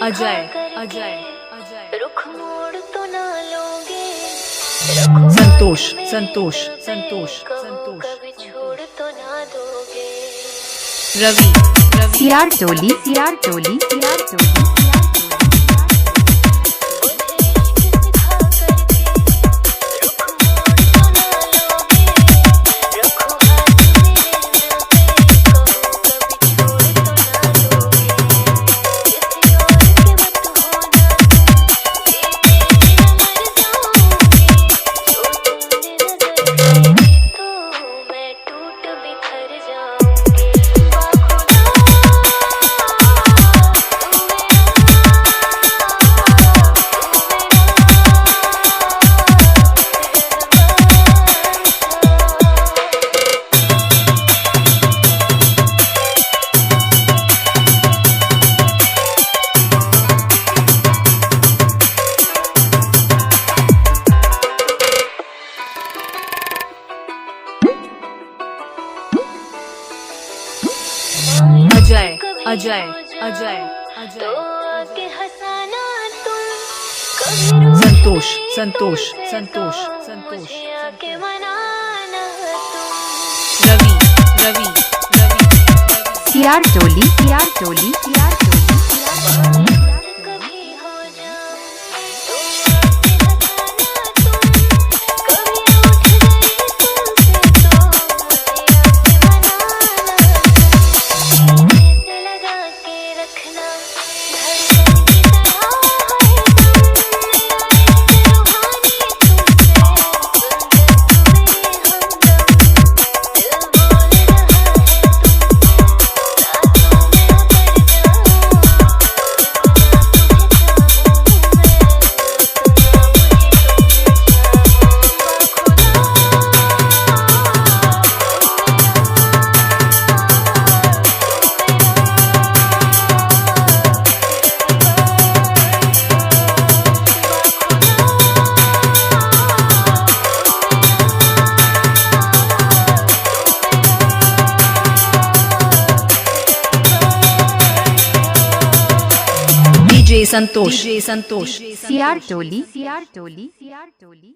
अजय अजय अजय रुख मोड़ तो ना लोगे, संतोष संतोष संतोष संतोष कभी छोड़ तो ना दोगे। रवि रवि सियार टोली सियार टोली सियार टोली अजय अजय अजय अजय तो आके हंसाना तुम, कभी रो संतोष संतोष संतोष संतोष मुझे आके मनाना तुम। रवि रवि रवि सियार टोली सियार टोली सियार टोली सियार टोली कभी हो जाओ तुम, आके हंसाना तुम, कभी रूठ गई तुमसे तो मुझे आके मनाना तुम। से लगा के रखना धड़कन की तरह हरदम, मेरा एक रूहानी तुमसे, सुन जब मेरे हमदम, दिल बोल रहा है डीजे संतोष सियार टोली सियार टोली सियार टोली।